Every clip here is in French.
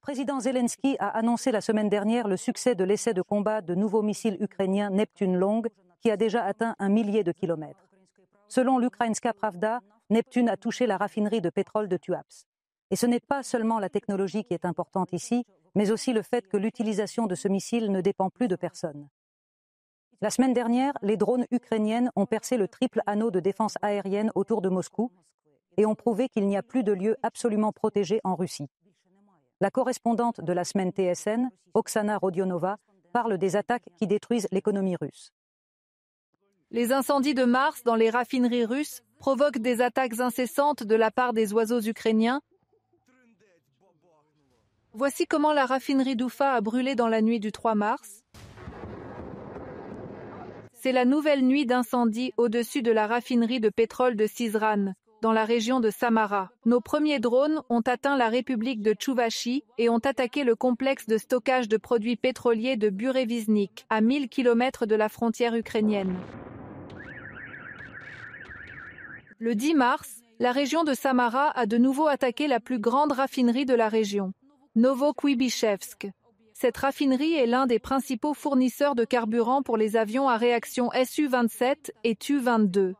président Zelensky a annoncé la semaine dernière le succès de l'essai de combat de nouveaux missiles ukrainiens Neptune Long, qui a déjà atteint 1 millier de kilomètres. Selon l'Ukraïnska Pravda, Neptune a touché la raffinerie de pétrole de Tuapse. Et ce n'est pas seulement la technologie qui est importante ici, mais aussi le fait que l'utilisation de ce missile ne dépend plus de personne. La semaine dernière, les drones ukrainiennes ont percé le triple anneau de défense aérienne autour de Moscou et ont prouvé qu'il n'y a plus de lieu absolument protégé en Russie. La correspondante de la semaine TSN, Oksana Rodionova, parle des attaques qui détruisent l'économie russe. Les incendies de mars dans les raffineries russes provoquent des attaques incessantes de la part des oiseaux ukrainiens. Voici comment la raffinerie d'Oufa a brûlé dans la nuit du 3 mars. C'est la nouvelle nuit d'incendie au-dessus de la raffinerie de pétrole de Syzran, dans la région de Samara. Nos premiers drones ont atteint la République de Tchouvachi et ont attaqué le complexe de stockage de produits pétroliers de Bureviznik, à 1000 km de la frontière ukrainienne. Le 10 mars, la région de Samara a de nouveau attaqué la plus grande raffinerie de la région, Novokuybishevsk. Cette raffinerie est l'un des principaux fournisseurs de carburant pour les avions à réaction Su-27 et Tu-22.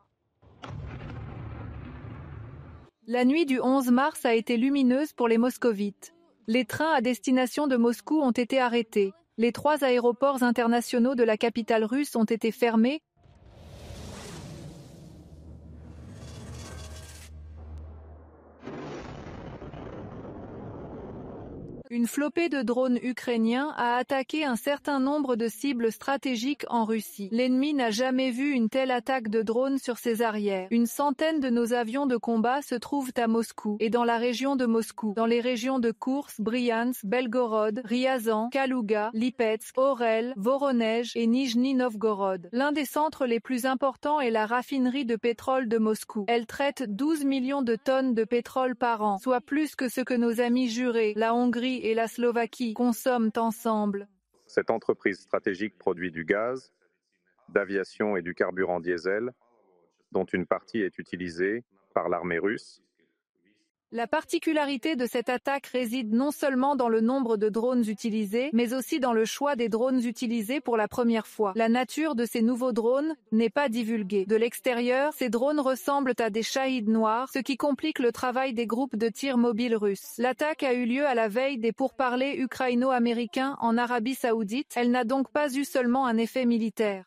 La nuit du 11 mars a été lumineuse pour les moscovites. Les trains à destination de Moscou ont été arrêtés. Les 3 aéroports internationaux de la capitale russe ont été fermés. Une flopée de drones ukrainiens a attaqué un certain nombre de cibles stratégiques en Russie. L'ennemi n'a jamais vu une telle attaque de drones sur ses arrières. Une centaine de nos avions de combat se trouvent à Moscou et dans la région de Moscou, dans les régions de Koursk, Bryansk, Belgorod, Ryazan, Kalouga, Lipetsk, Orel, Voronej et Nijni Novgorod. L'un des centres les plus importants est la raffinerie de pétrole de Moscou. Elle traite 12 millions de tonnes de pétrole par an, soit plus que ce que nos amis jurés, la Hongrie et la Slovaquie, consomment ensemble. Cette entreprise stratégique produit du gaz, d'aviation et du carburant diesel, dont une partie est utilisée par l'armée russe. La particularité de cette attaque réside non seulement dans le nombre de drones utilisés, mais aussi dans le choix des drones utilisés pour la première fois. La nature de ces nouveaux drones n'est pas divulguée. De l'extérieur, ces drones ressemblent à des Shahid noirs, ce qui complique le travail des groupes de tir mobiles russes. L'attaque a eu lieu à la veille des pourparlers ukraino-américains en Arabie Saoudite. Elle n'a donc pas eu seulement un effet militaire.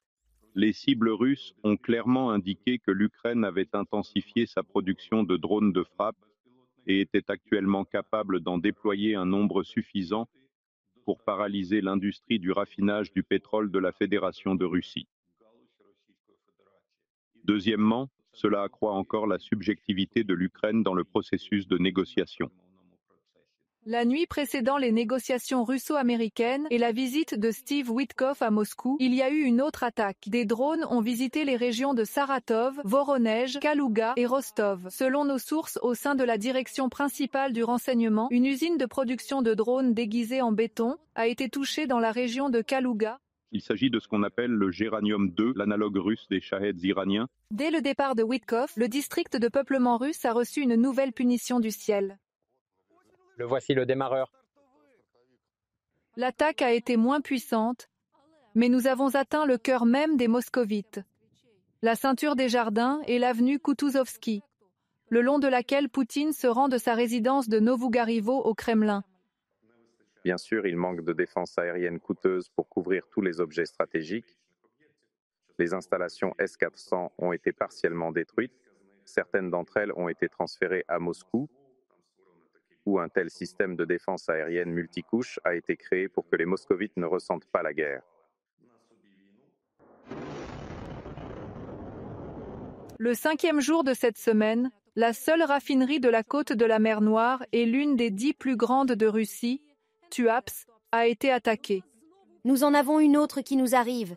Les cibles russes ont clairement indiqué que l'Ukraine avait intensifié sa production de drones de frappe et était actuellement capable d'en déployer un nombre suffisant pour paralyser l'industrie du raffinage du pétrole de la Fédération de Russie. Deuxièmement, cela accroît encore la subjectivité de l'Ukraine dans le processus de négociation. La nuit précédant les négociations russo-américaines et la visite de Steve Witkoff à Moscou, il y a eu une autre attaque. Des drones ont visité les régions de Saratov, Voronej, Kalouga et Rostov. Selon nos sources au sein de la direction principale du renseignement, une usine de production de drones déguisés en béton a été touchée dans la région de Kalouga. Il s'agit de ce qu'on appelle le Géranium 2, l'analogue russe des Shaheds iraniens. Dès le départ de Witkoff, le district de peuplement russe a reçu une nouvelle punition du ciel. Le voici le démarreur. L'attaque a été moins puissante, mais nous avons atteint le cœur même des moscovites. La ceinture des jardins et l'avenue Kutuzovski, le long de laquelle Poutine se rend de sa résidence de Novougaryvo au Kremlin. Bien sûr, il manque de défense aérienne coûteuse pour couvrir tous les objets stratégiques. Les installations S-400 ont été partiellement détruites. Certaines d'entre elles ont été transférées à Moscou, où un tel système de défense aérienne multicouche a été créé pour que les moscovites ne ressentent pas la guerre. Le 5e jour de cette semaine, la seule raffinerie de la côte de la mer Noire et l'une des 10 plus grandes de Russie, Tuapse, a été attaquée. Nous en avons une autre qui nous arrive.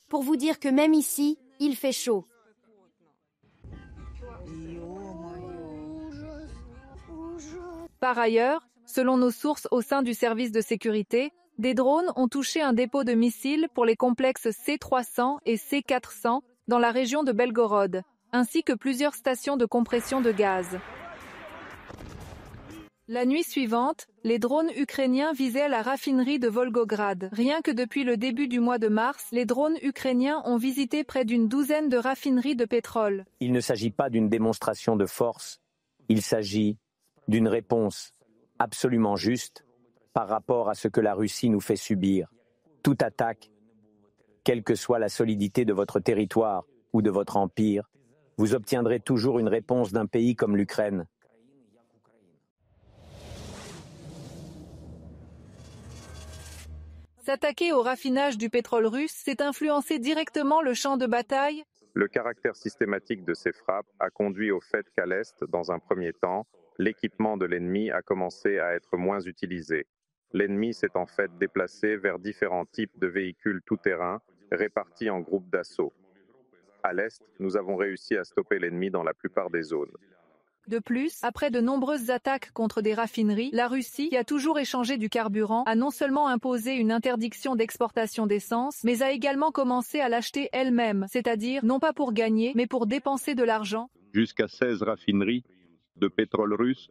Pour vous dire que même ici, il fait chaud. Par ailleurs, selon nos sources au sein du service de sécurité, des drones ont touché un dépôt de missiles pour les complexes C-300 et C-400 dans la région de Belgorod, ainsi que plusieurs stations de compression de gaz. La nuit suivante, les drones ukrainiens visaient la raffinerie de Volgograd. Rien que depuis le début du mois de mars, les drones ukrainiens ont visité près d'une douzaine de raffineries de pétrole. Il ne s'agit pas d'une démonstration de force, il s'agit d'une réponse absolument juste par rapport à ce que la Russie nous fait subir. Toute attaque, quelle que soit la solidité de votre territoire ou de votre empire, vous obtiendrez toujours une réponse d'un pays comme l'Ukraine. S'attaquer au raffinage du pétrole russe, c'est influencer directement le champ de bataille. Le caractère systématique de ces frappes a conduit au fait qu'à l'Est, dans un premier temps, l'équipement de l'ennemi a commencé à être moins utilisé. L'ennemi s'est en fait déplacé vers différents types de véhicules tout-terrain répartis en groupes d'assaut. À l'Est, nous avons réussi à stopper l'ennemi dans la plupart des zones. De plus, après de nombreuses attaques contre des raffineries, la Russie, qui a toujours échangé du carburant, a non seulement imposé une interdiction d'exportation d'essence, mais a également commencé à l'acheter elle-même, c'est-à-dire non pas pour gagner, mais pour dépenser de l'argent. Jusqu'à 16 raffineries de pétrole russe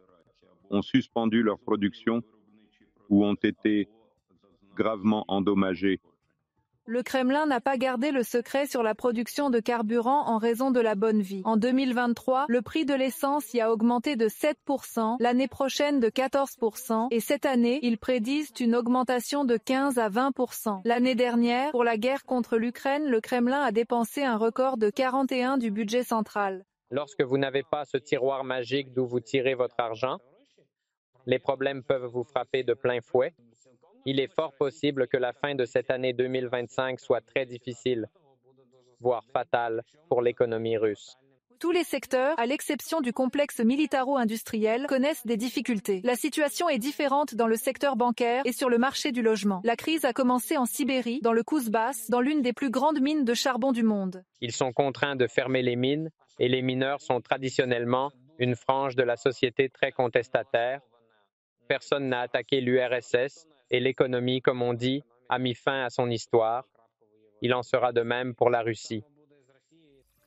ont suspendu leur production ou ont été gravement endommagées. Le Kremlin n'a pas gardé le secret sur la production de carburant en raison de la bonne vie. En 2023, le prix de l'essence y a augmenté de 7%, l'année prochaine de 14%, et cette année, ils prédisent une augmentation de 15 à 20%. L'année dernière, pour la guerre contre l'Ukraine, le Kremlin a dépensé un record de 41 du budget central. Lorsque vous n'avez pas ce tiroir magique d'où vous tirez votre argent, les problèmes peuvent vous frapper de plein fouet. Il est fort possible que la fin de cette année 2025 soit très difficile, voire fatale pour l'économie russe. Tous les secteurs, à l'exception du complexe militaro-industriel, connaissent des difficultés. La situation est différente dans le secteur bancaire et sur le marché du logement. La crise a commencé en Sibérie, dans le Kouzbas, dans l'une des plus grandes mines de charbon du monde. Ils sont contraints de fermer les mines et les mineurs sont traditionnellement une frange de la société très contestataire. Personne n'a attaqué l'URSS. Et l'économie, comme on dit, a mis fin à son histoire. Il en sera de même pour la Russie.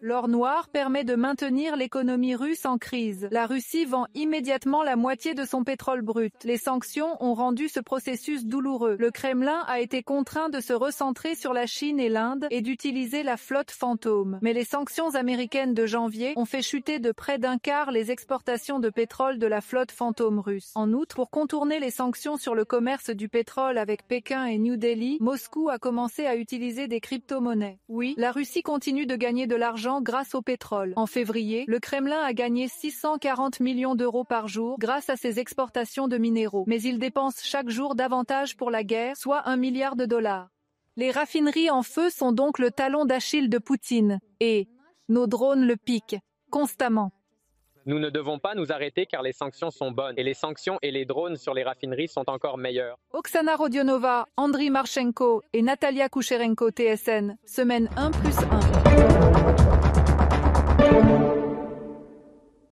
L'or noir permet de maintenir l'économie russe en crise. La Russie vend immédiatement la moitié de son pétrole brut. Les sanctions ont rendu ce processus douloureux. Le Kremlin a été contraint de se recentrer sur la Chine et l'Inde et d'utiliser la flotte fantôme. Mais les sanctions américaines de janvier ont fait chuter de près d'un quart les exportations de pétrole de la flotte fantôme russe. En outre, pour contourner les sanctions sur le commerce du pétrole avec Pékin et New Delhi, Moscou a commencé à utiliser des crypto-monnaies. Oui, la Russie continue de gagner de l'argent grâce au pétrole. En février, le Kremlin a gagné 640 millions d'euros par jour grâce à ses exportations de minéraux. Mais il dépense chaque jour davantage pour la guerre, soit 1 milliard de dollars. Les raffineries en feu sont donc le talon d'Achille de Poutine. Et nos drones le piquent constamment. Nous ne devons pas nous arrêter car les sanctions sont bonnes. Et les sanctions et les drones sur les raffineries sont encore meilleurs. Oksana Rodionova, Andriy Marchenko et Natalia Kucherenko TSN, semaine 1+1.